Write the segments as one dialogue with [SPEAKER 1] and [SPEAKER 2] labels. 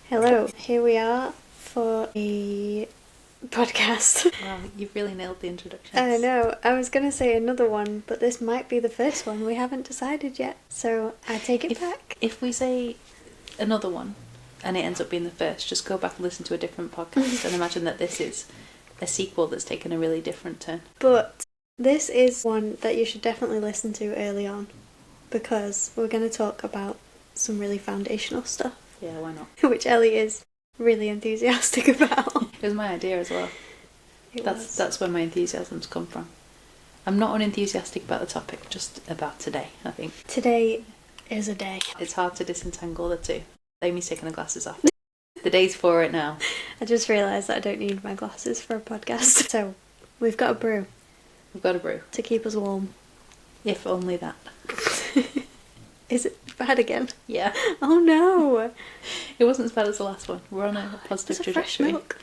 [SPEAKER 1] Hello, here we are for a podcast.
[SPEAKER 2] Wow, you've really nailed the introductions.
[SPEAKER 1] I know, I was going to say another one, but this might be the first one. We haven't decided yet, so I take it back.
[SPEAKER 2] If we say another one and it ends up being the first, just go back and listen to a different podcast and imagine that this is a sequel that's taken a really different turn.
[SPEAKER 1] But this is one that you should definitely listen to early on, because we're going to talk about some really foundational stuff.
[SPEAKER 2] Yeah, why not?
[SPEAKER 1] Which Ellie is really enthusiastic about.
[SPEAKER 2] It was my idea as well. That's where my enthusiasms come from. I'm not unenthusiastic about the topic, just about today, I think.
[SPEAKER 1] Today is a day.
[SPEAKER 2] It's hard to disentangle the two. Amy's taking the glasses off. The day's for it now.
[SPEAKER 1] I just realised that I don't need my glasses for a podcast. So, we've got a brew.
[SPEAKER 2] We've got a brew.
[SPEAKER 1] To keep us warm.
[SPEAKER 2] If only that.
[SPEAKER 1] Is it bad again?
[SPEAKER 2] Yeah.
[SPEAKER 1] Oh no!
[SPEAKER 2] It wasn't as bad as the last one. We're on a positive trajectory.
[SPEAKER 1] Fresh milk.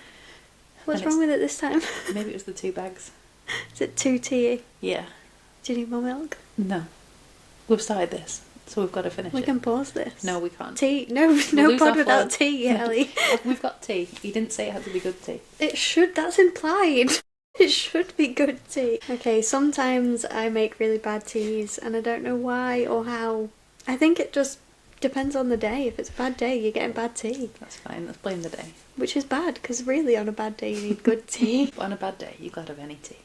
[SPEAKER 1] What's wrong with it this time?
[SPEAKER 2] Maybe it was the 2 bags.
[SPEAKER 1] Is it too tea?
[SPEAKER 2] Yeah.
[SPEAKER 1] Do you need more milk?
[SPEAKER 2] No. We've started this, so we've got to finish it.
[SPEAKER 1] We can pause this.
[SPEAKER 2] No, we can't.
[SPEAKER 1] Tea? No pod without tea, Ellie.
[SPEAKER 2] We've got tea. You didn't say it had to be good tea.
[SPEAKER 1] It should, that's implied. It should be good tea. Okay, sometimes I make really bad teas and I don't know why or how. I think it just depends on the day. If it's a bad day, you're getting bad tea.
[SPEAKER 2] That's fine, let's blame the day.
[SPEAKER 1] Which is bad, because really on a bad day you need good tea.
[SPEAKER 2] But on a bad day, you've got to have any tea.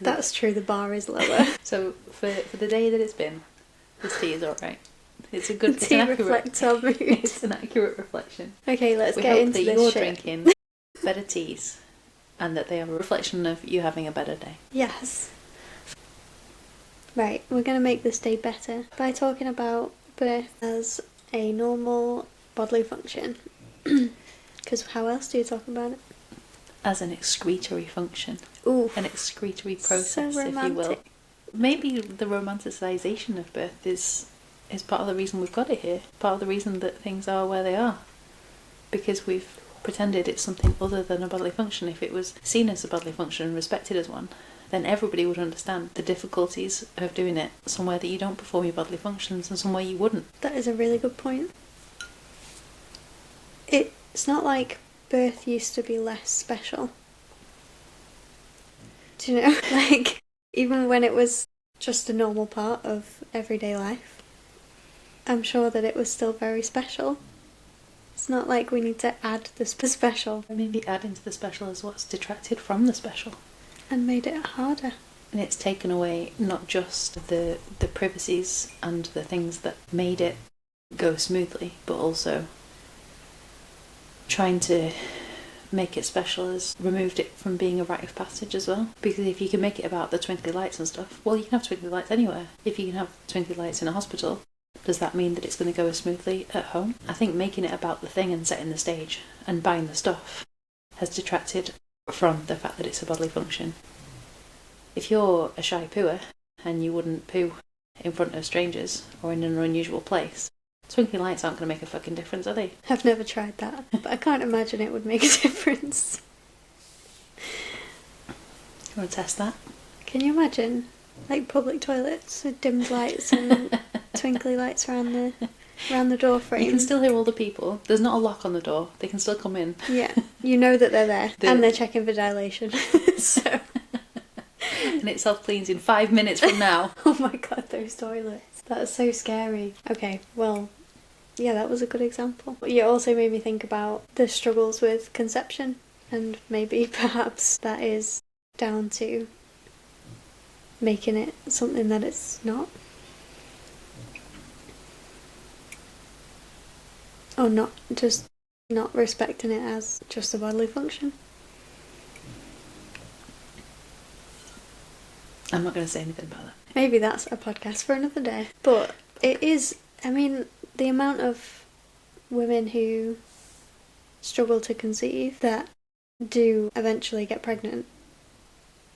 [SPEAKER 1] That's true, the bar is lower.
[SPEAKER 2] So for the day that it's been, this tea is alright. It's a good
[SPEAKER 1] tea reflects our mood.
[SPEAKER 2] It's an accurate reflection.
[SPEAKER 1] Okay, let's get into this shit.
[SPEAKER 2] We hope that you're drinking better teas and that they are a reflection of you having a better day.
[SPEAKER 1] Yes. Right, we're going to make this day better by talking about birth as a normal bodily function. Because how else do you talk about it?
[SPEAKER 2] As an excretory function.
[SPEAKER 1] Ooh.
[SPEAKER 2] An excretory process,
[SPEAKER 1] so
[SPEAKER 2] if you will. Maybe the romanticisation of birth is part of the reason we've got it here. Part of the reason that things are where they are. Because we've pretended it's something other than a bodily function. If it was seen as a bodily function and respected as one, then everybody would understand the difficulties of doing it somewhere that you don't perform your bodily functions and somewhere you wouldn't.
[SPEAKER 1] That is a really good point. It's not like birth used to be less special. Do you know? Like, even when it was just a normal part of everyday life, I'm sure that it was still very special. It's not like we need to add the special.
[SPEAKER 2] Maybe adding to the special is what's detracted from the special.
[SPEAKER 1] And made it harder.
[SPEAKER 2] And it's taken away not just the privacies and the things that made it go smoothly, but also trying to make it special has removed it from being a rite of passage as well. Because if you can make it about the twinkly lights and stuff, well, you can have twinkly lights anywhere. If you can have twinkly lights in a hospital, does that mean that it's going to go as smoothly at home? I think making it about the thing and setting the stage and buying the stuff has detracted from the fact that it's a bodily function. If you're a shy pooer and you wouldn't poo in front of strangers or in an unusual place, twinkly lights aren't going to make a fucking difference, are they?
[SPEAKER 1] I've never tried that, but I can't imagine it would make a difference.
[SPEAKER 2] You want to test that?
[SPEAKER 1] Can you imagine? Like public toilets with dimmed lights and twinkly lights around the door frame.
[SPEAKER 2] You can still hear all the people. There's not a lock on the door. They can still come in.
[SPEAKER 1] Yeah, you know that they're there. And they're checking for dilation. So.
[SPEAKER 2] And it self-cleans in 5 minutes from now.
[SPEAKER 1] Oh my god, those toilets. That's so scary. Okay, well, yeah, that was a good example. You also made me think about the struggles with conception. And maybe perhaps that is down to making it something that it's not. Or not respecting it as just a bodily function.
[SPEAKER 2] I'm not going to say anything about that.
[SPEAKER 1] Maybe that's a podcast for another day. But it is, I mean, the amount of women who struggle to conceive that do eventually get pregnant,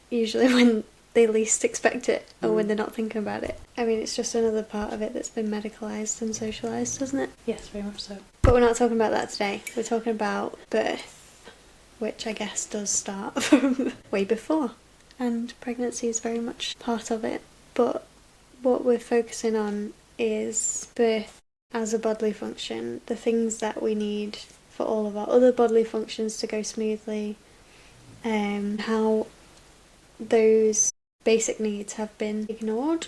[SPEAKER 1] usually when they least expect it or when they're not thinking about it. I mean, it's just another part of it that's been medicalised and socialised, isn't it?
[SPEAKER 2] Yes, very much so.
[SPEAKER 1] But we're not talking about that today. We're talking about birth, which I guess does start from way before. And pregnancy is very much part of it. But what we're focusing on is birth as a bodily function, the things that we need for all of our other bodily functions to go smoothly, how those basic needs have been ignored,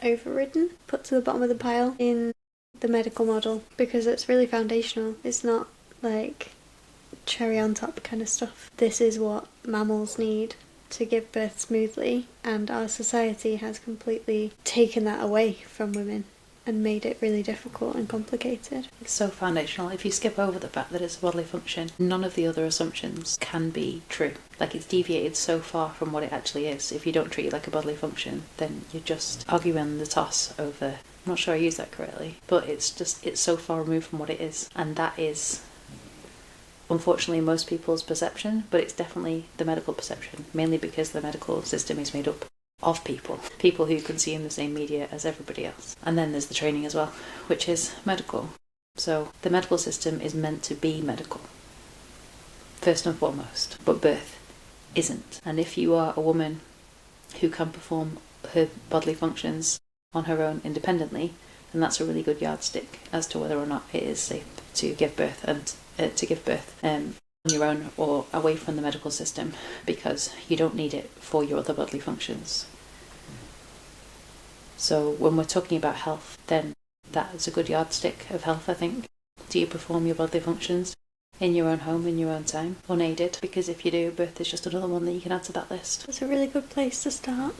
[SPEAKER 1] overridden, put to the bottom of the pile in the medical model, because it's really foundational. It's not like cherry on top kind of stuff. This is what mammals need to give birth smoothly, and our society has completely taken that away from women and made it really difficult and complicated.
[SPEAKER 2] It's so foundational. If you skip over the fact that it's a bodily function, none of the other assumptions can be true. Like, it's deviated so far from what it actually is. If you don't treat it like a bodily function, then you're just arguing the toss over... I'm not sure I used that correctly, but it's so far removed from what it is. And that is, unfortunately, most people's perception, but it's definitely the medical perception, mainly because the medical system is made up of people who consume the same media as everybody else. And then there's the training as well, which is medical. So the medical system is meant to be medical, first and foremost, but birth isn't. And if you are a woman who can perform her bodily functions on her own independently, then that's a really good yardstick as to whether or not it is safe to give birth, and on your own or away from the medical system, because you don't need it for your other bodily functions. So when we're talking about health, then that is a good yardstick of health, I think. Do you perform your bodily functions in your own home, in your own time, unaided? Because if you do, birth is just another one that you can add to that list.
[SPEAKER 1] It's a really good place to start.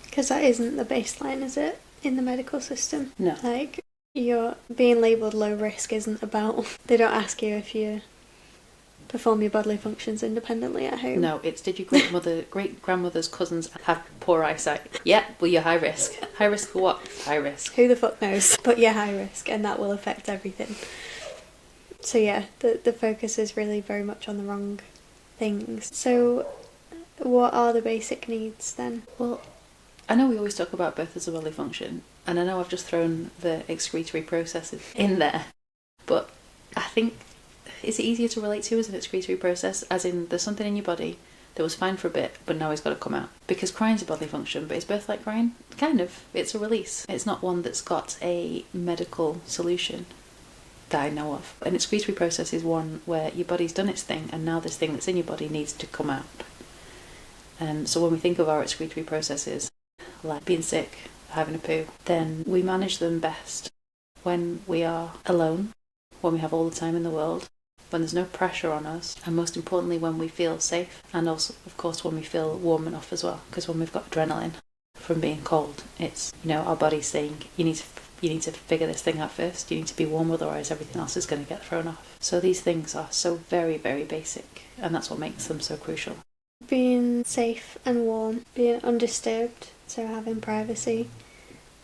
[SPEAKER 1] Because that isn't the baseline, is it, in the medical system?
[SPEAKER 2] No.
[SPEAKER 1] Like, you're being labelled low risk isn't about... They don't ask you if you perform your bodily functions independently at home.
[SPEAKER 2] No, it's did your great-grandmother's cousins have poor eyesight? Yeah, well, you're high risk. High risk for what? High risk.
[SPEAKER 1] Who the fuck knows? But you're high risk, and that will affect everything. So yeah, the focus is really very much on the wrong things. So what are the basic needs then?
[SPEAKER 2] Well, I know we always talk about birth as a bodily function, and I know I've just thrown the excretory processes in there, but I think, is it easier to relate to as an excretory process, as in there's something in your body that was fine for a bit, but now it's got to come out? Because crying's a bodily function, but is birth like crying? Kind of. It's a release. It's not one that's got a medical solution that I know of. An excretory process is one where your body's done its thing, and now this thing that's in your body needs to come out. So when we think of our excretory processes, like being sick, having a poo, then we manage them best when we are alone, when we have all the time in the world, when there's no pressure on us, and most importantly when we feel safe, and also of course when we feel warm enough as well, because when we've got adrenaline from being cold, it's, our body's saying you need to figure this thing out first, you need to be warm, otherwise everything else is going to get thrown off. So these things are so very, very basic, and that's what makes them so crucial.
[SPEAKER 1] Being safe and warm, being undisturbed, so having privacy,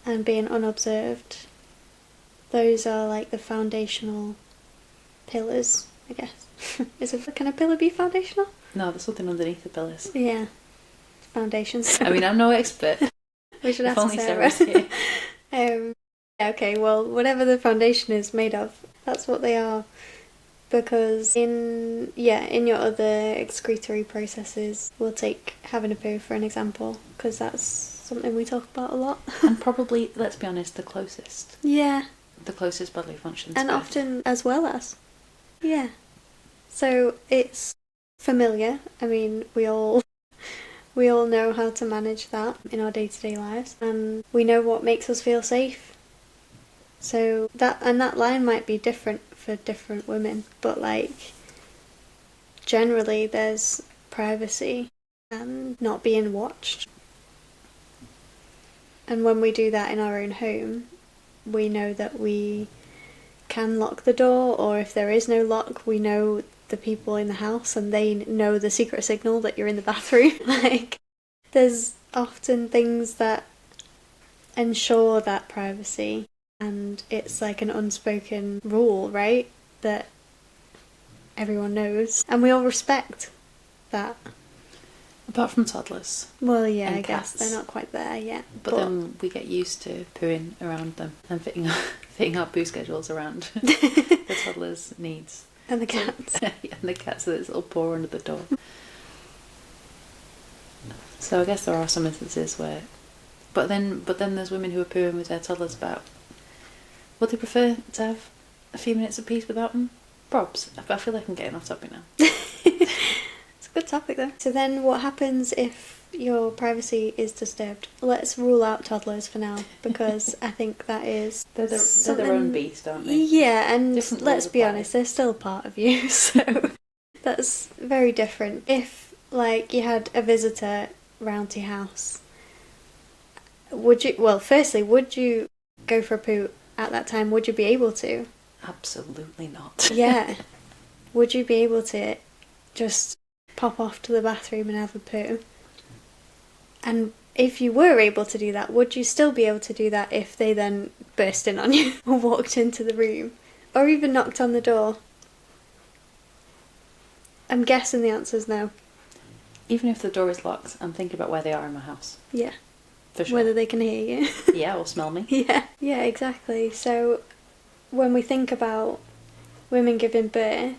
[SPEAKER 1] and being unobserved. Those are like the foundational pillars, I guess. Can a pillar be foundational?
[SPEAKER 2] No, there's something underneath the pillars.
[SPEAKER 1] Yeah. Foundations.
[SPEAKER 2] I mean, I'm no expert.
[SPEAKER 1] We should
[SPEAKER 2] If
[SPEAKER 1] ask
[SPEAKER 2] only
[SPEAKER 1] Sarah.
[SPEAKER 2] Sarah's here.
[SPEAKER 1] Okay, well, whatever the foundation is made of, that's what they are. Because in your other excretory processes, we'll take having a poo for an example, because that's something we talk about a lot.
[SPEAKER 2] And probably, let's be honest, the closest.
[SPEAKER 1] Yeah.
[SPEAKER 2] The closest bodily functions.
[SPEAKER 1] And often as well as. Yeah. So it's familiar. I mean, we all know how to manage that in our day-to-day lives, and we know what makes us feel safe. So that line might be different for different women, but like generally there's privacy and not being watched. And when we do that in our own home, we know that we can lock the door, or if there is no lock, we know the people in the house and they know the secret signal that you're in the bathroom. Like, there's often things that ensure that privacy, and it's like an unspoken rule, right? That everyone knows, and we all respect that.
[SPEAKER 2] Apart from toddlers.
[SPEAKER 1] Well, yeah,
[SPEAKER 2] and
[SPEAKER 1] I
[SPEAKER 2] cats.
[SPEAKER 1] guess they're not quite there yet.
[SPEAKER 2] But then we get used to pooing around them and fitting our poo schedules around the toddlers' needs.
[SPEAKER 1] And the cats.
[SPEAKER 2] And the cats, so there's a little paw under the door. So I guess there are some instances where... But then there's women who are pooing with their toddlers about... Would they prefer to have a few minutes of peace without them? Probs. I feel like I'm getting off topic now.
[SPEAKER 1] It's a good topic though. So then what happens if your privacy is disturbed? Let's rule out toddlers for now, because I think that is...
[SPEAKER 2] They're their own beast, aren't they?
[SPEAKER 1] Yeah, and
[SPEAKER 2] Different
[SPEAKER 1] let's
[SPEAKER 2] rules
[SPEAKER 1] be
[SPEAKER 2] apply.
[SPEAKER 1] honest, they're still part of you, so that's very different. If, like, you had a visitor round to your house, would you... Well, firstly, would you go for a poo at that time? Would you be able to?
[SPEAKER 2] Absolutely not.
[SPEAKER 1] Yeah. Would you be able to just pop off to the bathroom and have a poo? And if you were able to do that, would you still be able to do that if they then burst in on you or walked into the room or even knocked on the door? I'm guessing the answer is no.
[SPEAKER 2] Even if the door is locked, I'm thinking about where they are in my house.
[SPEAKER 1] Yeah.
[SPEAKER 2] For sure.
[SPEAKER 1] Whether they can hear you.
[SPEAKER 2] Yeah, or smell me.
[SPEAKER 1] Yeah, exactly. So when we think about women giving birth,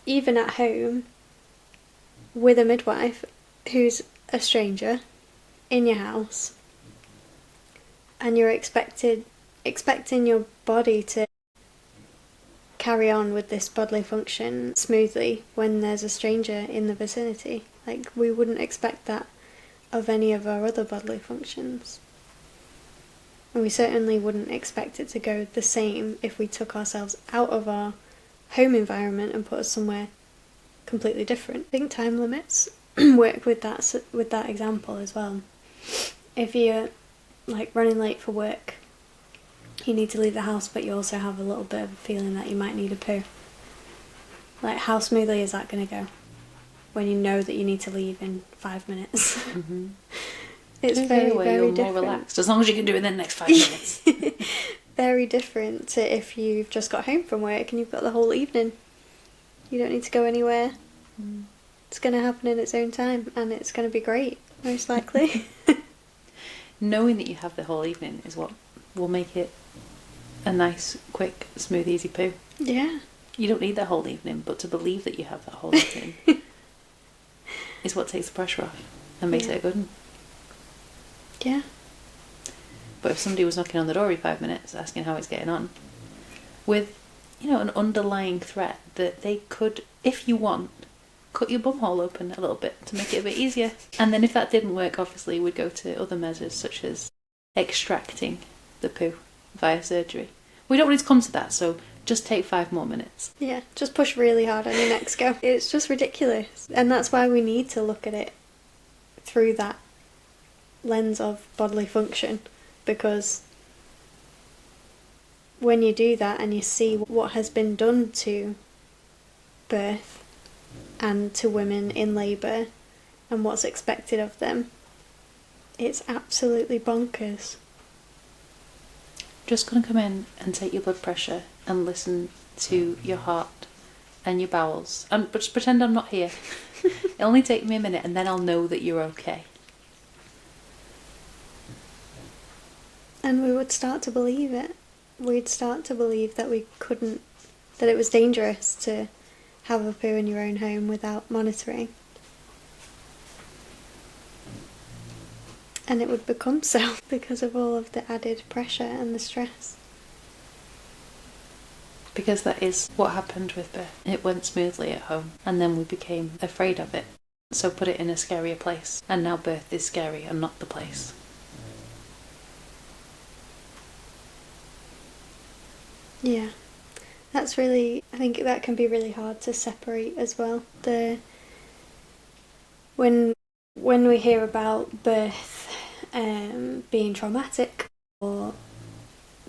[SPEAKER 1] even at home, with a midwife who's a stranger in your house, and you're expecting your body to carry on with this bodily function smoothly when there's a stranger in the vicinity. Like, we wouldn't expect that of any of our other bodily functions. And we certainly wouldn't expect it to go the same if we took ourselves out of our home environment and put us somewhere completely different. I think time limits work with that example as well. If you're like running late for work, you need to leave the house, but you also have a little bit of a feeling that you might need a poo. Like, how smoothly is that going to go when you know that you need to leave in 5 minutes?
[SPEAKER 2] Mm-hmm.
[SPEAKER 1] It's very,
[SPEAKER 2] way
[SPEAKER 1] very
[SPEAKER 2] you're
[SPEAKER 1] different.
[SPEAKER 2] more relaxed, as long as you can do it in the next 5 minutes.
[SPEAKER 1] Very different to if you've just got home from work and you've got the whole evening. You don't need to go anywhere. It's going to happen in its own time, and it's going to be great, most likely.
[SPEAKER 2] Knowing that you have the whole evening is what will make it a nice, quick, smooth, easy poo.
[SPEAKER 1] Yeah.
[SPEAKER 2] You don't need the whole evening, but to believe that you have that whole evening is what takes the pressure off and makes it a good one.
[SPEAKER 1] Yeah.
[SPEAKER 2] But if somebody was knocking on the door every 5 minutes asking how it's getting on, with, an underlying threat that they could, if you want, cut your bum hole open a little bit to make it a bit easier. And then if that didn't work, obviously we'd go to other measures such as extracting the poo via surgery. We don't need to come to that, so just take 5 more minutes.
[SPEAKER 1] Yeah, just push really hard on your next go. It's just ridiculous. And that's why we need to look at it through that lens of bodily function, because when you do that and you see what has been done to birth and to women in labour and what's expected of them, it's absolutely bonkers.
[SPEAKER 2] Just going to come in and take your blood pressure and listen to your heart and your bowels. But just pretend I'm not here. It'll only take me a minute and then I'll know that you're okay.
[SPEAKER 1] And we would start to believe it. We'd start to believe that that it was dangerous to have a poo in your own home without monitoring. And it would become so because of all of the added pressure and the stress.
[SPEAKER 2] Because that is what happened with birth. It went smoothly at home, and then we became afraid of it. So put it in a scarier place. And now birth is scary and not the place.
[SPEAKER 1] Yeah. I think that can be really hard to separate as well. When we hear about birth being traumatic or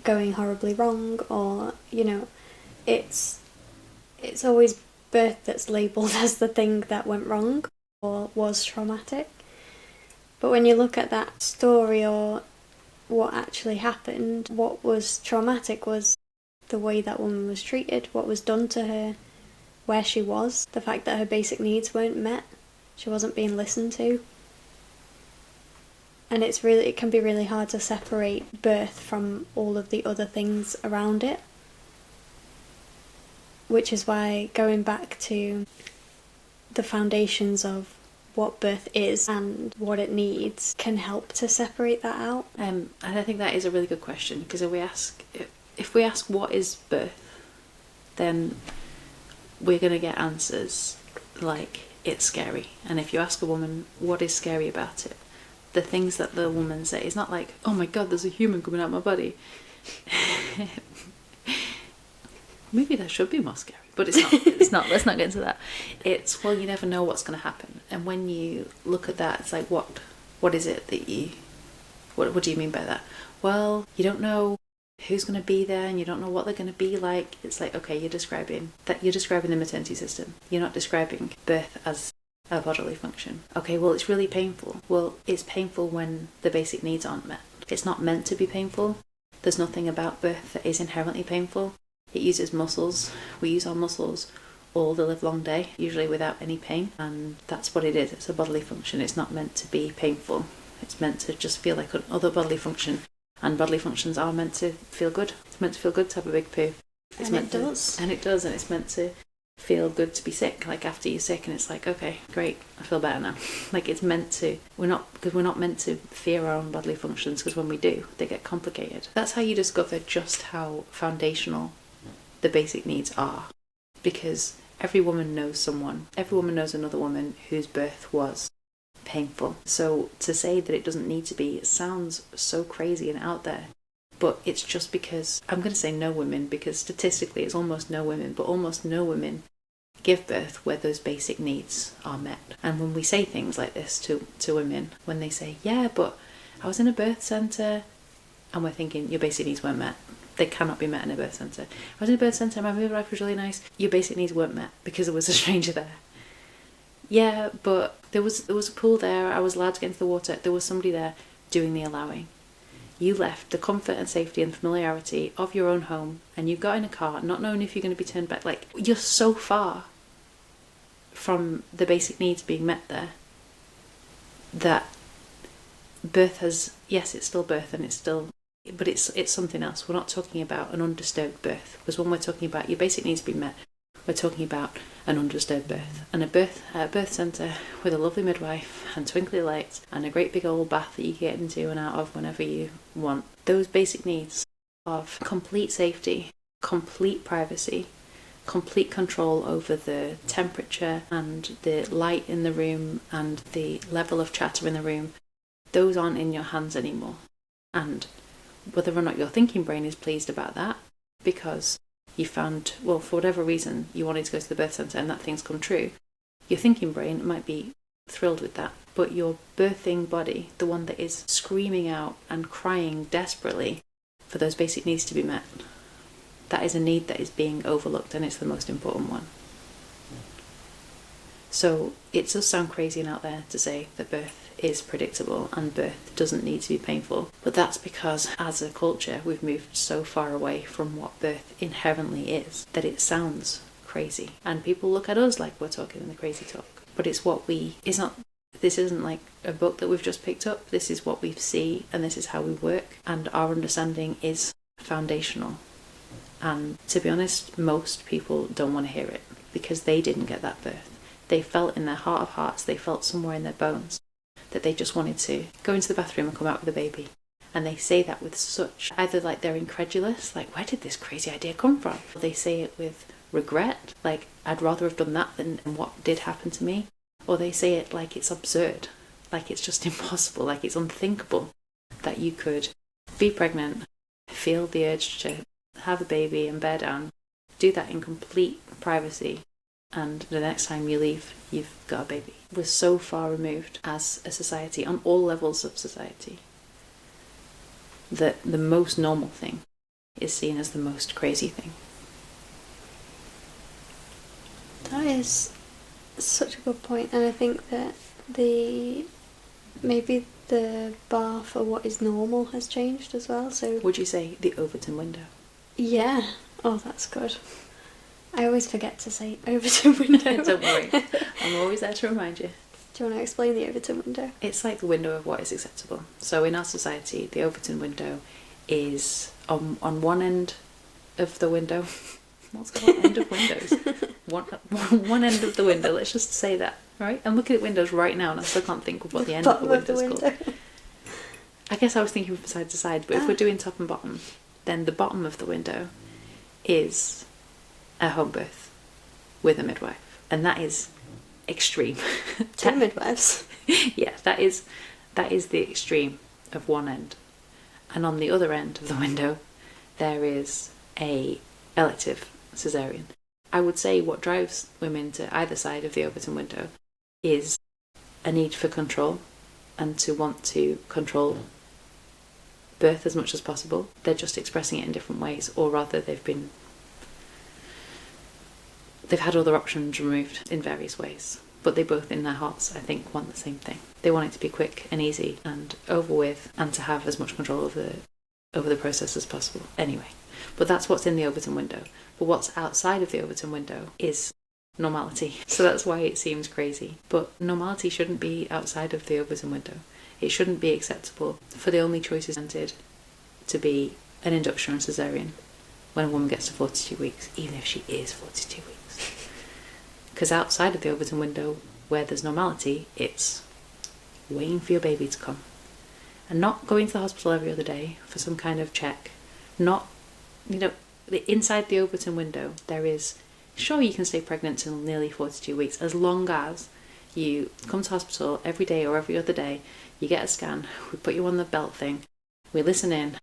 [SPEAKER 1] going horribly wrong, or it's always birth that's labelled as the thing that went wrong or was traumatic. But when you look at that story or what actually happened, what was traumatic was the way that woman was treated, what was done to her, where she was, the fact that her basic needs weren't met, she wasn't being listened to. And it can be really hard to separate birth from all of the other things around it. Which is why going back to the foundations of what birth is and what it needs can help to separate that out.
[SPEAKER 2] And I think that is a really good question, because if we ask what is birth, then we're going to get answers like, it's scary. And if you ask a woman what is scary about it, the things that the woman say is not like, oh my god, there's a human coming out of my body. Maybe that should be more scary, but it's not. It's not. Let's not get into that. It's, well, you never know what's going to happen. And when you look at that, it's like, what is it that you, what do you mean by that? Well, you don't know who's going to be there, and you don't know what they're going to be like. It's like, okay, you're describing the maternity system. You're not describing birth as a bodily function. Okay, well, it's really painful. Well, it's painful when the basic needs aren't met. It's not meant to be painful. There's nothing about birth that is inherently painful. It uses muscles. We use our muscles all the live long day, usually without any pain, and that's what it is. It's a bodily function. It's not meant to be painful. It's meant to just feel like another bodily function, and bodily functions are meant to feel good. It's meant to feel good to have a big poo.
[SPEAKER 1] And it does.
[SPEAKER 2] And it's meant to feel good to be sick. Like, after you're sick and it's like, okay, great, I feel better now. Like, it's meant to. We're not meant to fear our own bodily functions, because when we do, they get complicated. That's how you discover just how foundational the basic needs are, because every woman knows another woman whose birth was painful. So to say that it doesn't need to be, it sounds so crazy and out there, but it's just because, I'm going to say no women, because statistically it's almost no women, but almost no women give birth where those basic needs are met. And when we say things like this to women, when they say, yeah, but I was in a birth centre, and we're thinking, your basic needs weren't met. They cannot be met in a birth centre. I was in a birth centre, my midwife was really nice. Your basic needs weren't met because there was a stranger there. Yeah, but there was a pool there, I was allowed to get into the water, there was somebody there doing the allowing. You left the comfort and safety and familiarity of your own home, and you got in a car not knowing if you're going to be turned back. Like, you're so far from the basic needs being met there that birth has, yes, it's still birth, and it's still, but it's something else. We're not talking about an undisturbed birth, because when we're talking about your basic needs being met, we're talking about an undisturbed birth. And a birth centre with a lovely midwife and twinkly lights and a great big old bath that you get into and out of whenever you want. Those basic needs of complete safety, complete privacy, complete control over the temperature and the light in the room and the level of chatter in the room, those aren't in your hands anymore. And whether or not your thinking brain is pleased about that, because you found, well, for whatever reason, you wanted to go to the birth centre and that thing's come true, your thinking brain might be thrilled with that. But your birthing body, the one that is screaming out and crying desperately for those basic needs to be met, that is a need that is being overlooked, and it's the most important one. So it does sound crazy and out there to say that birth is predictable and birth doesn't need to be painful, but that's because as a culture we've moved so far away from what birth inherently is that it sounds crazy, and people look at us like we're talking in the crazy talk. But it's what this isn't like a book that we've just picked up. This is what we see, and this is how we work, and our understanding is foundational. And to be honest, most people don't want to hear it, because they didn't get that birth. They felt in their heart of hearts, they felt somewhere in their bones that they just wanted to go into the bathroom and come out with a baby. And they say that with such, either like they're incredulous, like, where did this crazy idea come from? Or they say it with regret, like, I'd rather have done that than what did happen to me. Or they say it like it's absurd, like it's just impossible, like it's unthinkable that you could be pregnant, feel the urge to have a baby and bear down, do that in complete privacy, and the next time you leave, you've got a baby. We're so far removed as a society, on all levels of society, that the most normal thing is seen as the most crazy thing.
[SPEAKER 1] That is such a good point, and I think that maybe the bar for what is normal has changed as well. So
[SPEAKER 2] would you say the Overton window?
[SPEAKER 1] Yeah. Oh, that's good. I always forget to say Overton window.
[SPEAKER 2] Don't worry, I'm always there to remind you.
[SPEAKER 1] Do you want to explain the Overton window?
[SPEAKER 2] It's like the window of what is acceptable. So in our society, the Overton window is on one end of the window. What's called end of windows? One end of the window. Let's just say that, right? I'm looking at windows right now, and I still can't think of what the end of the window is called. I guess I was thinking from side to side, but if we're doing top and bottom, then the bottom of the window is a home birth with a midwife. And that is extreme.
[SPEAKER 1] Two midwives.
[SPEAKER 2] Yeah, that is the extreme of one end. And on the other end of the window, there is a elective cesarean. I would say what drives women to either side of the Overton window is a need for control and to want to control birth as much as possible. They're just expressing it in different ways, or rather they've had other options removed in various ways. But they both, in their hearts, I think, want the same thing. They want it to be quick and easy and over with, and to have as much control over the process as possible. Anyway, but that's what's in the Overton window. But what's outside of the Overton window is normality. So that's why it seems crazy. But normality shouldn't be outside of the Overton window. It shouldn't be acceptable for the only choices entered to be an induction or cesarean when a woman gets to 42 weeks, even if she is 42 weeks. Because outside of the Overton window, where there's normality, it's waiting for your baby to come. And not going to the hospital every other day for some kind of check. Not, inside the Overton window, there is, sure, you can stay pregnant till nearly 42 weeks, as long as you come to hospital every day or every other day, you get a scan, we put you on the belt thing, we listen in,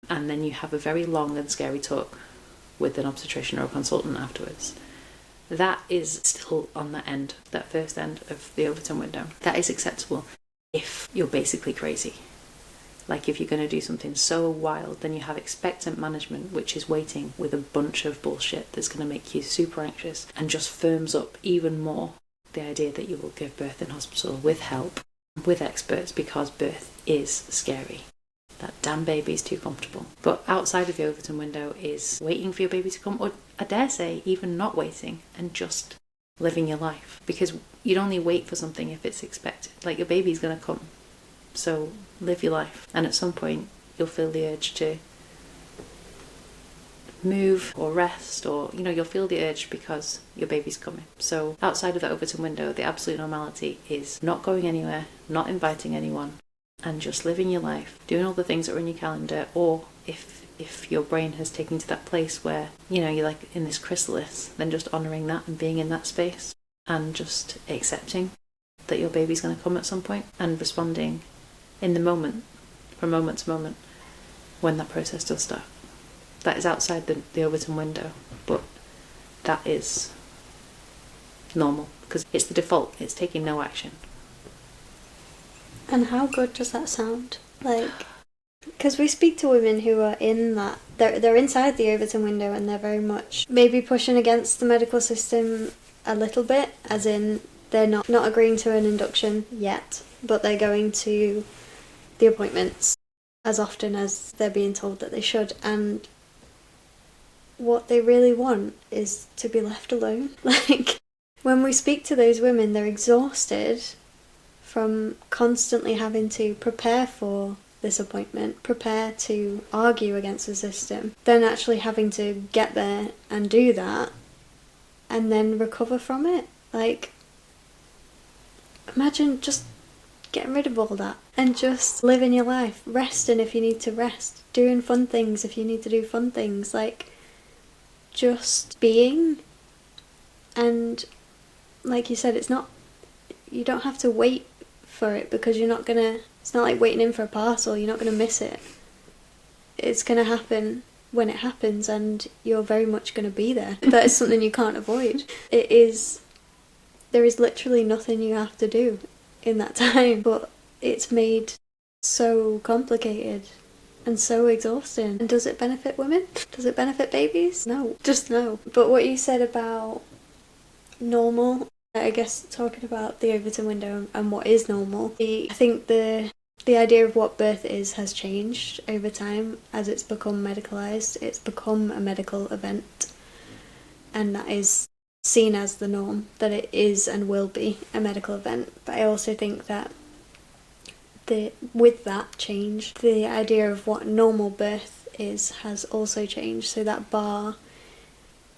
[SPEAKER 2] and then you have a very long and scary talk with an obstetrician or a consultant afterwards. That is still on that end, that first end of the Overton window. That is acceptable if you're basically crazy. Like if you're going to do something so wild, then you have expectant management, which is waiting with a bunch of bullshit that's going to make you super anxious and just firms up even more the idea that you will give birth in hospital with help, with experts, because birth is scary. That damn baby's too comfortable. But outside of the Overton window is waiting for your baby to come, or I dare say even not waiting and just living your life. Because you'd only wait for something if it's expected. Like your baby's going to come. So live your life. And at some point you'll feel the urge to move or rest, or you'll feel the urge because your baby's coming. So outside of the Overton window, the absolute normality is not going anywhere, not inviting anyone, and just living your life, doing all the things that are in your calendar, or if your brain has taken to that place where, you're like in this chrysalis, then just honouring that and being in that space and just accepting that your baby's going to come at some point and responding in the moment, from moment to moment, when that process does start. That is outside the Overton window, but that is normal because it's the default. It's taking no action.
[SPEAKER 1] And how good does that sound? Because we speak to women who are in that, they're inside the Overton window and they're very much maybe pushing against the medical system a little bit, as in they're not agreeing to an induction yet, but they're going to the appointments as often as they're being told that they should, and what they really want is to be left alone. When we speak to those women, they're exhausted from constantly having to prepare for this appointment, prepare to argue against the system, then actually having to get there and do that and then recover from it. Imagine just getting rid of all that and just living your life, resting if you need to rest, doing fun things if you need to do fun things, just being. And like you said, you don't have to wait for it, because it's not like waiting in for a parcel, you're not gonna miss it. It's gonna happen when it happens, and you're very much gonna be there. That is something you can't avoid. There is literally nothing you have to do in that time, but it's made so complicated and so exhausting. And does it benefit women? Does it benefit babies? No, just no. But what you said about normal, I guess talking about the Overton window and what is normal, I think the idea of what birth is has changed over time as it's become medicalised. It's become a medical event, and that is seen as the norm, that it is and will be a medical event. But I also think that with that change, the idea of what normal birth is has also changed, so that bar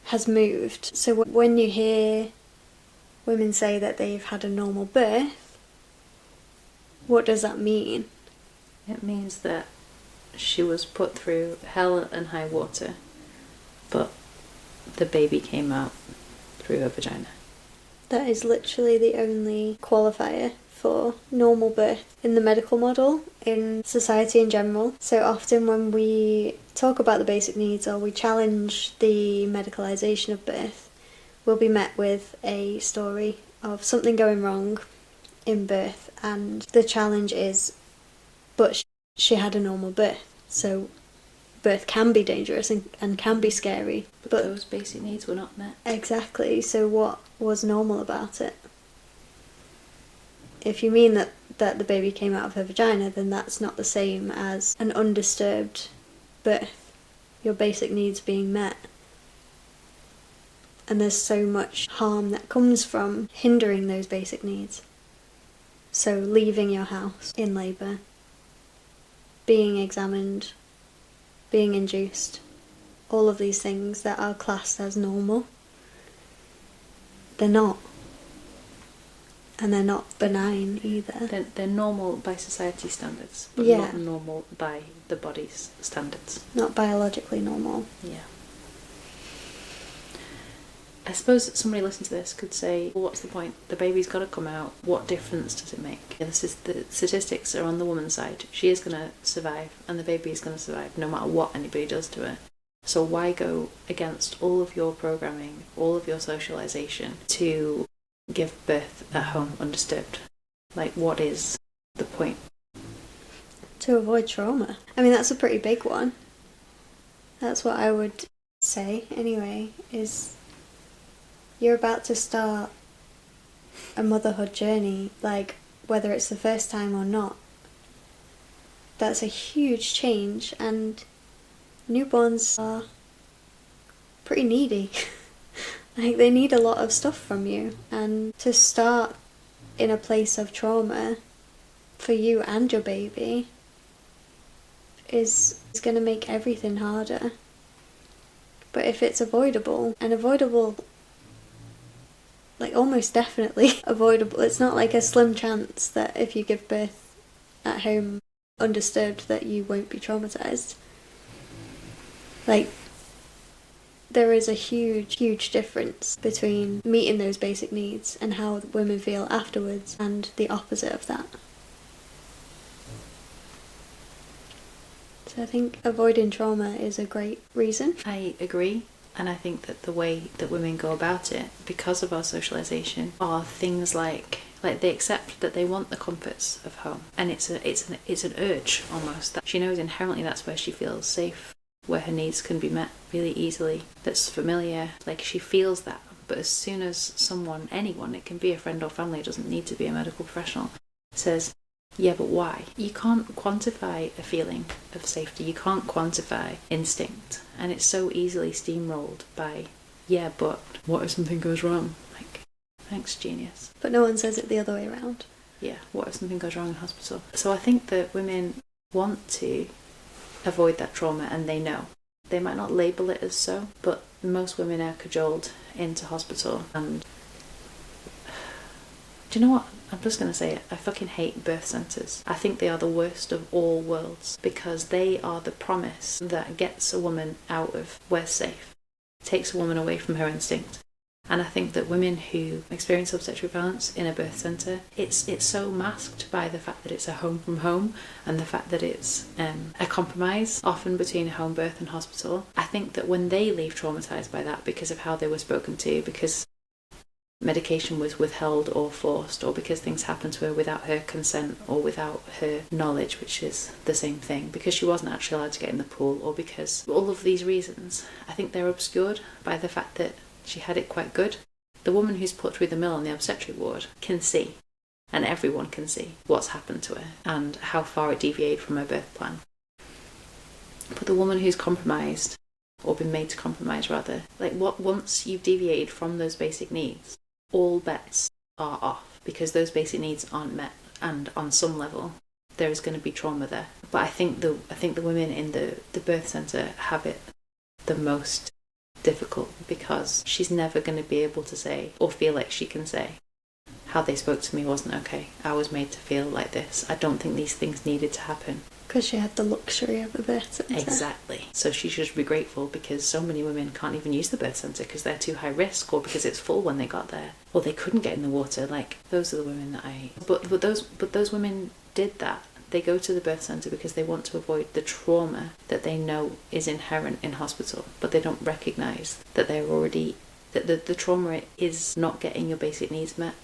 [SPEAKER 1] has moved. So when you hear women say that they've had a normal birth, what does that mean?
[SPEAKER 2] It means that she was put through hell and high water, but the baby came out through her vagina.
[SPEAKER 1] That is literally the only qualifier for normal birth in the medical model, in society in general. So often when we talk about the basic needs or we challenge the medicalisation of birth, we'll be met with a story of something going wrong in birth, and the challenge is, but she had a normal birth, so birth can be dangerous and can be scary.
[SPEAKER 2] But those basic needs were not met.
[SPEAKER 1] Exactly, so what was normal about it? If you mean that the baby came out of her vagina, then that's not the same as an undisturbed birth, your basic needs being met. And there's so much harm that comes from hindering those basic needs. So leaving your house in labour, being examined, being induced, all of these things that are classed as normal, they're not. And they're not benign either.
[SPEAKER 2] They're normal by society standards, but
[SPEAKER 1] Yeah.
[SPEAKER 2] not normal by the body's standards.
[SPEAKER 1] Not biologically normal.
[SPEAKER 2] Yeah. I suppose somebody listening to this could say, well, what's the point? The baby's got to come out. What difference does it make? The statistics are on the woman's side. She is going to survive, and the baby is going to survive no matter what anybody does to her. So why go against all of your programming, all of your socialisation to give birth at home undisturbed? Like, what is the point?
[SPEAKER 1] To avoid trauma. I mean, that's a pretty big one. That's what I would say, anyway, is you're about to start a motherhood journey, like, whether it's the first time or not. That's a huge change, and newborns are pretty needy. Like, they need a lot of stuff from you, and to start in a place of trauma for you and your baby is going to make everything harder. But if it's avoidable, and avoidable, like almost definitely avoidable, it's not like a slim chance that if you give birth at home undisturbed that you won't be traumatised. Like, there is a huge difference between meeting those basic needs and how women feel afterwards, and the opposite of that. So I think avoiding trauma is a great reason.
[SPEAKER 2] I agree, and I think that the way that women go about it, because of our socialisation, are things like they accept that they want the comforts of home, and it's an urge almost, that she knows inherently that's where she feels safe, where her needs can be met really easily, that's familiar, like she feels that. But as soon as anyone, it can be a friend or family, it doesn't need to be a medical professional, says, yeah, but why? You can't quantify a feeling of safety, you can't quantify instinct, and it's so easily steamrolled by, yeah, but what if something goes wrong? Like, thanks, genius.
[SPEAKER 1] But no one says it the other way around.
[SPEAKER 2] Yeah, what if something goes wrong in hospital? So I think that women want to avoid that trauma, and they know. They might not label it as so, but most women are cajoled into hospital. And do you know what? I'm just going to say it. I fucking hate birth centres. I think they are the worst of all worlds, because they are the promise that gets a woman out of where's safe, takes a woman away from her instinct. And I think that women who experience obstetric violence in a birth centre, it's so masked by the fact that it's a home from home, and the fact that it's a compromise, often between home birth and hospital. I think that when they leave traumatised by that because of how they were spoken to, because medication was withheld or forced, or because things happened to her without her consent or without her knowledge, which is the same thing, because she wasn't actually allowed to get in the pool, or because all of these reasons, I think they're obscured by the fact that she had it quite good. The woman who's put through the mill in the obstetric ward can see, and everyone can see, what's happened to her and how far it deviated from her birth plan. But the woman who's compromised, or been made to compromise rather, once you've deviated from those basic needs, all bets are off, because those basic needs aren't met, and on some level there is going to be trauma there. But I think the women in the birth centre have it the most difficult, because she's never going to be able to say, or feel like she can say, how they spoke to me wasn't okay. I was made to feel like this. I don't think these things needed to happen,
[SPEAKER 1] Because she had the luxury of a birth centre.
[SPEAKER 2] Exactly. So she should be grateful, because so many women can't even use the birth centre because they're too high risk, or because it's full when they got there, or they couldn't get in the water. Like, those are the women that But those women did that. They go to the birth centre because they want to avoid the trauma that they know is inherent in hospital, but they don't recognise that they're already... that the trauma is not getting your basic needs met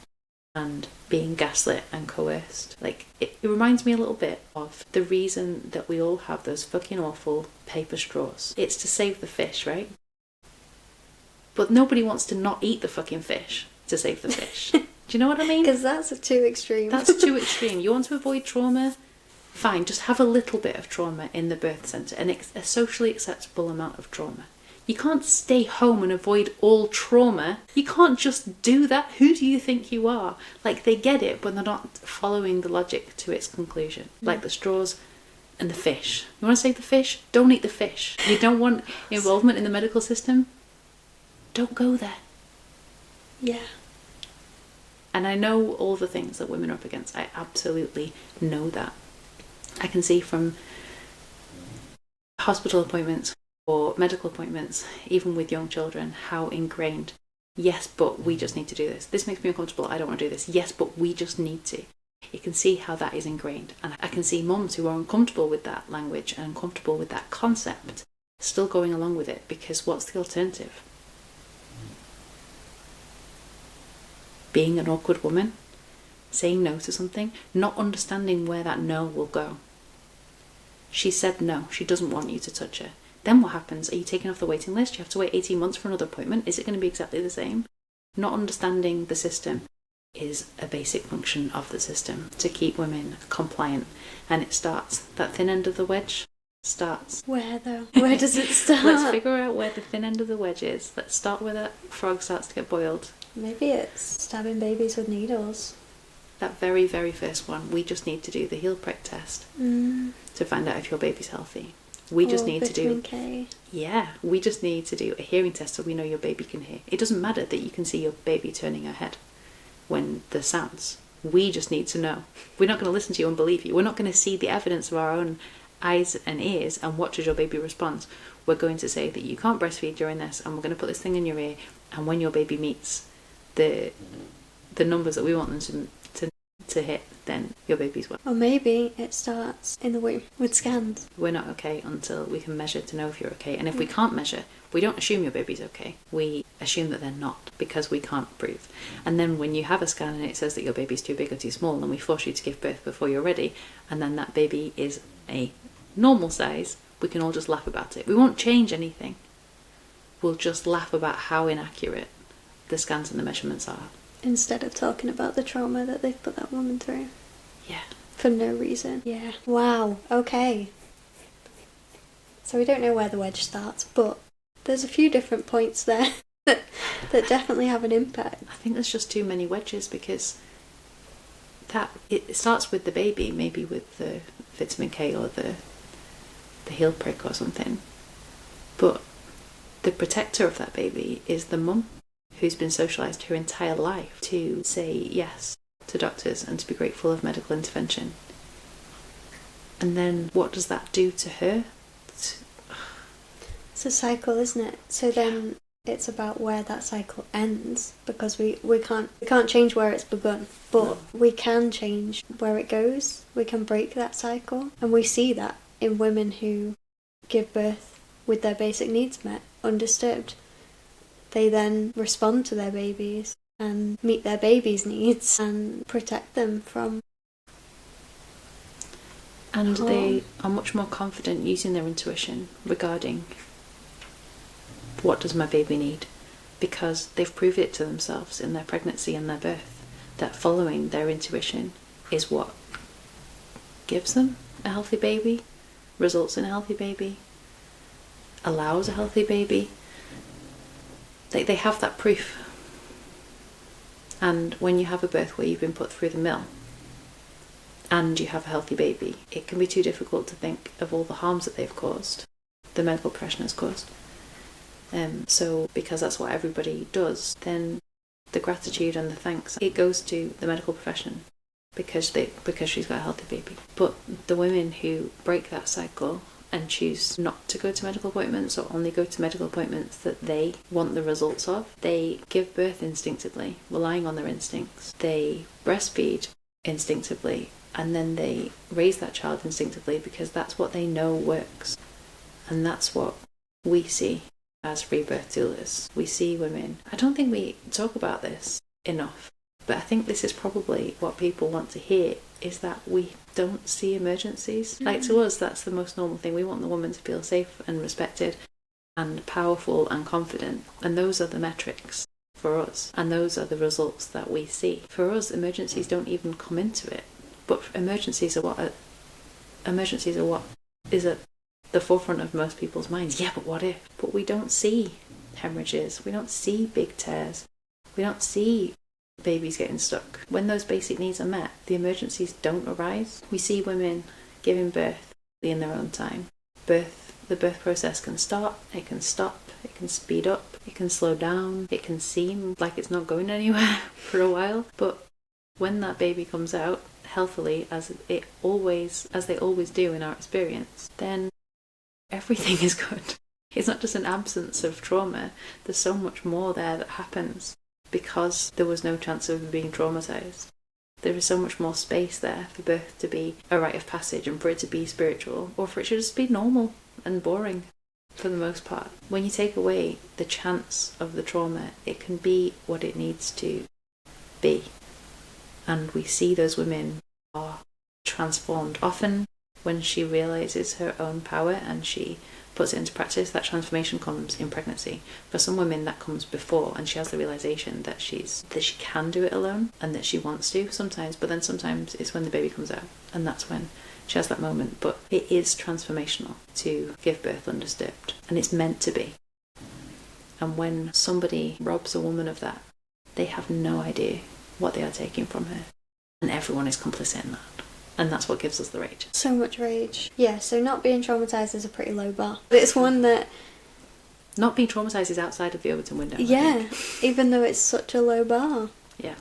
[SPEAKER 2] and being gaslit and coerced. Like, it reminds me a little bit of the reason that we all have those fucking awful paper straws. It's to save the fish, right? But nobody wants to not eat the fucking fish to save the fish. Do you know what I mean?
[SPEAKER 1] Because that's too extreme.
[SPEAKER 2] That's too extreme. You want to avoid trauma? Fine, just have a little bit of trauma in the birth centre, a socially acceptable amount of trauma. You can't stay home and avoid all trauma. You can't just do that. Who do you think you are? Like, they get it, but they're not following the logic to its conclusion. Like the straws and the fish. You want to save the fish? Don't eat the fish. You don't want involvement in the medical system? Don't go there.
[SPEAKER 1] Yeah.
[SPEAKER 2] And I know all the things that women are up against. I absolutely know that. I can see from hospital appointments or medical appointments, even with young children, how ingrained, yes, but we just need to do this. This makes me uncomfortable. I don't want to do this. Yes, but we just need to. You can see how that is ingrained. And I can see mums who are uncomfortable with that language and uncomfortable with that concept still going along with it, because what's the alternative? Being an awkward woman, saying no to something, not understanding where that no will go. She said no, she doesn't want you to touch her. Then what happens? Are you taken off the waiting list? You have to wait 18 months for another appointment. Is it going to be exactly the same? Not understanding the system is a basic function of the system to keep women compliant. And it starts, that thin end of the wedge starts.
[SPEAKER 1] Where though? Where does it start?
[SPEAKER 2] Let's figure out where the thin end of the wedge is. Let's start where that frog starts to get boiled.
[SPEAKER 1] Maybe it's stabbing babies with needles.
[SPEAKER 2] That very, very first one. We just need to do the heel prick test to find out if your baby's healthy. We just need to do...
[SPEAKER 1] K.
[SPEAKER 2] Yeah, we just need to do a hearing test so we know your baby can hear. It doesn't matter that you can see your baby turning her head when there's sounds. We just need to know. We're not going to listen to you and believe you. We're not going to see the evidence of our own eyes and ears and watch as your baby responds. We're going to say that you can't breastfeed during this, and we're going to put this thing in your ear, and when your baby meets the numbers that we want them to hit, then your baby's well.
[SPEAKER 1] Or maybe it starts in the womb with scans.
[SPEAKER 2] We're not okay until we can measure to know if you're okay. And if we can't measure, we don't assume your baby's okay. We assume that they're not, because we can't prove. And then when you have a scan and it says that your baby's too big or too small, then we force you to give birth before you're ready, and then that baby is a normal size, we can all just laugh about it. We won't change anything. We'll just laugh about how inaccurate the scans and the measurements are.
[SPEAKER 1] Instead of talking about the trauma that they've put that woman through.
[SPEAKER 2] Yeah.
[SPEAKER 1] For no reason. Yeah. Wow. Okay. So we don't know where the wedge starts, but there's a few different points there that definitely have an impact.
[SPEAKER 2] I think there's just too many wedges, because it starts with the baby, maybe with the vitamin K or the heel prick or something. But the protector of that baby is the mum, who's been socialised her entire life to say yes to doctors and to be grateful of medical intervention. And then what does that do to her?
[SPEAKER 1] It's a cycle, isn't it? So then it's about where that cycle ends, because we can't change where it's begun, but we can change where it goes. We can break that cycle, and we see that in women who give birth with their basic needs met, undisturbed. They then respond to their babies and meet their babies' needs and protect them from
[SPEAKER 2] And
[SPEAKER 1] harm.
[SPEAKER 2] they are much more confident using their intuition regarding what does my baby need, because they've proved it to themselves in their pregnancy and their birth that following their intuition is what gives them a healthy baby, results in a healthy baby, allows a healthy baby. They have that proof. And when you have a birth where you've been put through the mill and you have a healthy baby, it can be too difficult to think of all the harms that they've caused, the medical profession has caused. So because that's what everybody does, then the gratitude and the thanks, it goes to the medical profession because she's got a healthy baby. But the women who break that cycle and choose not to go to medical appointments, or only go to medical appointments that they want the results of, they give birth instinctively, relying on their instincts. They breastfeed instinctively, and then they raise that child instinctively because that's what they know works. And that's what we see as free birth doulas. We see women. I don't think we talk about this enough, but I think this is probably what people want to hear, is that we don't see emergencies. Like, to us, that's the most normal thing. We want the woman to feel safe and respected and powerful and confident. And those are the metrics for us. And those are the results that we see. For us, emergencies don't even come into it. But emergencies are what is at the forefront of most people's minds. Yeah, but what if? But we don't see hemorrhages. We don't see big tears. We don't see babies getting stuck. When those basic needs are met, the emergencies don't arise. We see women giving birth in their own time. The birth process can start, it can stop, it can speed up, it can slow down, it can seem like it's not going anywhere for a while. But when that baby comes out healthily, as they always do in our experience, then everything is good. It's not just an absence of trauma. There's so much more there that happens because there was no chance of being traumatized. There is so much more space there for birth to be a rite of passage, and for it to be spiritual, or for it to just be normal and boring for the most part. When you take away the chance of the trauma, it can be what it needs to be. And we see those women are transformed. Often when she realizes her own power and she puts it into practice, that transformation comes in pregnancy. For some women, that comes before, and she has the realization that she can do it alone and that she wants to sometimes. But then sometimes it's when the baby comes out, and that's when she has that moment. But it is transformational to give birth undisturbed, and it's meant to be. And when somebody robs a woman of that, they have no idea what they are taking from her, and everyone is complicit in that. And that's what gives us the rage.
[SPEAKER 1] So much rage. Yeah, so not being traumatised is a pretty low bar. But it's one that...
[SPEAKER 2] Not being traumatised is outside of the Overton window.
[SPEAKER 1] Yeah, even though it's such a low bar.
[SPEAKER 2] Yeah.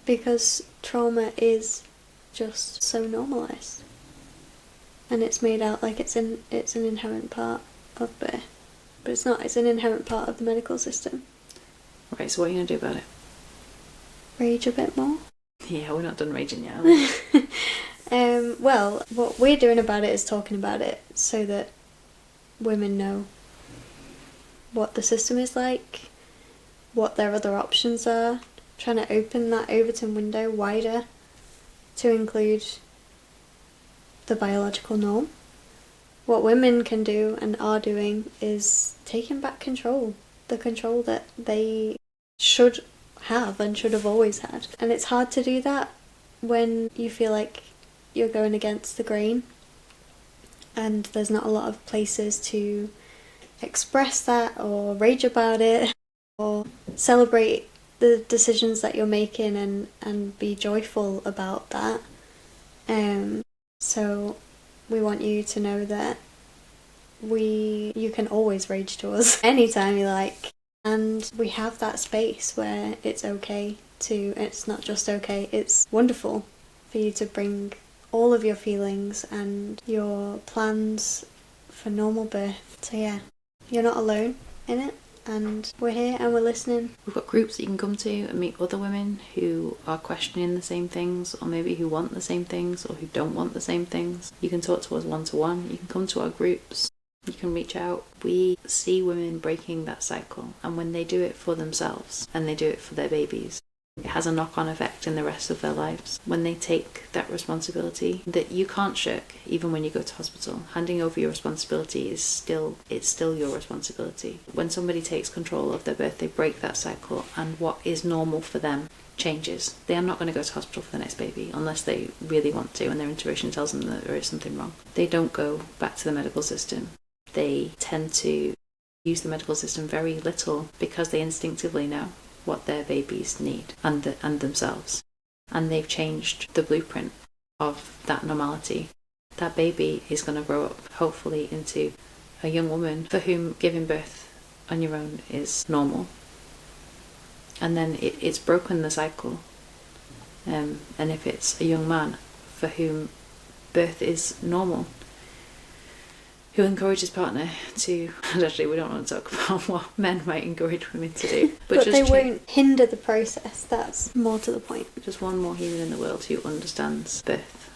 [SPEAKER 1] Because trauma is just so normalised. And it's made out like it's an inherent part of birth. But it's not. It's an inherent part of the medical system.
[SPEAKER 2] Okay, so what are you going to do about it?
[SPEAKER 1] Rage a bit more?
[SPEAKER 2] Yeah, we're not done raging yet, are we?
[SPEAKER 1] Well, what we're doing about it is talking about it so that women know what the system is like, what their other options are, trying to open that Overton window wider to include the biological norm. What women can do and are doing is taking back control, the control that they should have and should have always had. And it's hard to do that when you feel like you're going against the grain and there's not a lot of places to express that or rage about it or celebrate the decisions that you're making and be joyful about that. So we want you to know that you can always rage to us anytime you like, and we have that space where it's okay to, it's not just okay, it's wonderful for you to bring all of your feelings and your plans for normal birth. So yeah, you're not alone in it, and we're here and we're listening.
[SPEAKER 2] We've got groups that you can come to and meet other women who are questioning the same things, or maybe who want the same things, or who don't want the same things. You can talk to us one-to-one, you can come to our groups, you can reach out. We see women breaking that cycle, and when they do it for themselves and they do it for their babies, it has a knock-on effect in the rest of their lives. When they take that responsibility that you can't shirk, even when you go to hospital, handing over your responsibility is still your responsibility. When somebody takes control of their birth, they break that cycle, and what is normal for them changes. They are not going to go to hospital for the next baby unless they really want to and their intuition tells them that there is something wrong. They don't go back to the medical system. They tend to use the medical system very little because they instinctively know what their babies need and themselves. And they've changed the blueprint of that normality. That baby is going to grow up, hopefully, into a young woman for whom giving birth on your own is normal. And then it's broken the cycle And if it's a young man for whom birth is normal, who encourages his partner to, and actually we don't want to talk about what men might encourage women to do,
[SPEAKER 1] but
[SPEAKER 2] just
[SPEAKER 1] they won't hinder the process. That's more to the point.
[SPEAKER 2] Just one more human in the world who understands birth.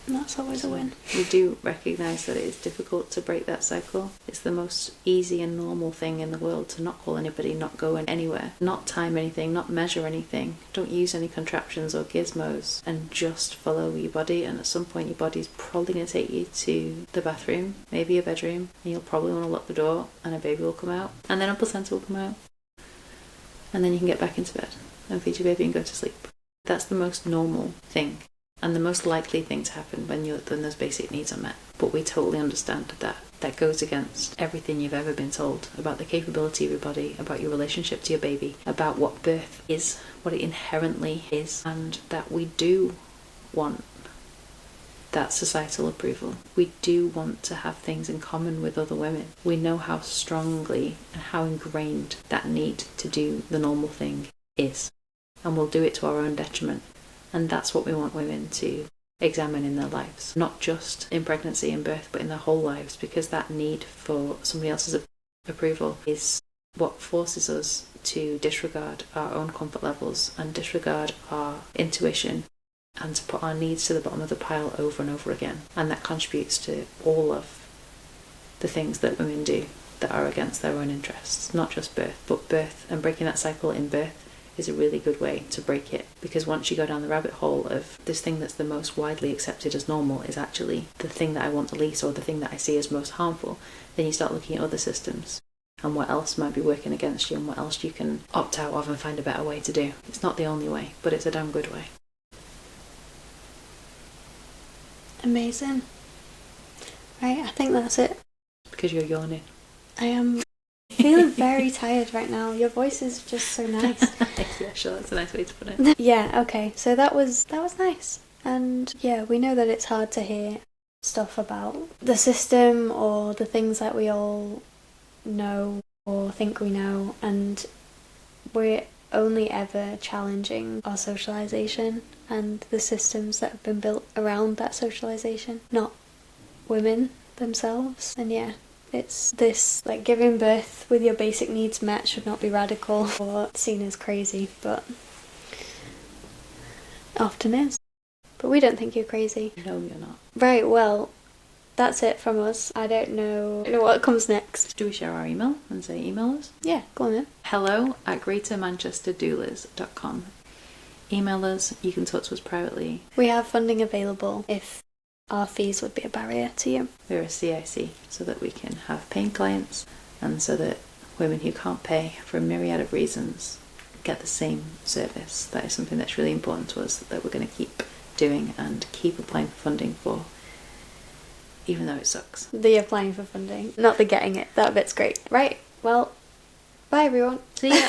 [SPEAKER 1] That's always a win.
[SPEAKER 2] We do recognise that it is difficult to break that cycle. It's the most easy and normal thing in the world to not call anybody, not go anywhere, not time anything, not measure anything, don't use any contraptions or gizmos, and just follow your body. And at some point your body's probably going to take you to the bathroom, maybe a bedroom, and you'll probably want to lock the door, and a baby will come out, and then a placenta will come out, and then you can get back into bed and feed your baby and go to sleep. That's the most normal thing. And the most likely thing to happen when those basic needs are met. But we totally understand that that goes against everything you've ever been told about the capability of your body, about your relationship to your baby, about what birth is, what it inherently is, and that we do want that societal approval. We do want to have things in common with other women. We know how strongly and how ingrained that need to do the normal thing is, and we'll do it to our own detriment. And that's what we want women to examine in their lives, not just in pregnancy and birth, but in their whole lives, because that need for somebody else's approval is what forces us to disregard our own comfort levels and disregard our intuition and to put our needs to the bottom of the pile over and over again. And that contributes to all of the things that women do that are against their own interests, not just birth, but birth and breaking that cycle in birth is a really good way to break it, because once you go down the rabbit hole of this thing that's the most widely accepted as normal is actually the thing that I want the least, or the thing that I see as most harmful, then you start looking at other systems and what else might be working against you and what else you can opt out of and find a better way to do. It's not the only way, but it's a damn good way.
[SPEAKER 1] Amazing. Right, I think that's it.
[SPEAKER 2] Because you're yawning.
[SPEAKER 1] I am feeling very tired right now. Your voice is just so nice.
[SPEAKER 2] Yeah, sure, that's a nice way to put it.
[SPEAKER 1] Yeah, okay, so that was nice. And yeah, we know that it's hard to hear stuff about the system or the things that we all know or think we know, and we're only ever challenging our socialization and the systems that have been built around that socialization, not women themselves. And yeah, it's this, like, giving birth with your basic needs met should not be radical or seen as crazy, but often is. But we don't think you're crazy.
[SPEAKER 2] No, you're not.
[SPEAKER 1] Right, well, that's it from us. I don't know what comes next.
[SPEAKER 2] Do we share our email and say email us?
[SPEAKER 1] Yeah, go on then.
[SPEAKER 2] hello@greatermanchesterdoulas.com. Email us, you can talk to us privately.
[SPEAKER 1] We have funding available if our fees would be a barrier to you.
[SPEAKER 2] We're a CIC, so that we can have paying clients, and so that women who can't pay for a myriad of reasons get the same service. That is something that's really important to us, that we're going to keep doing and keep applying for funding for, even though it sucks.
[SPEAKER 1] The applying for funding, not the getting it. That bit's great. Right, well, bye everyone.
[SPEAKER 2] See ya.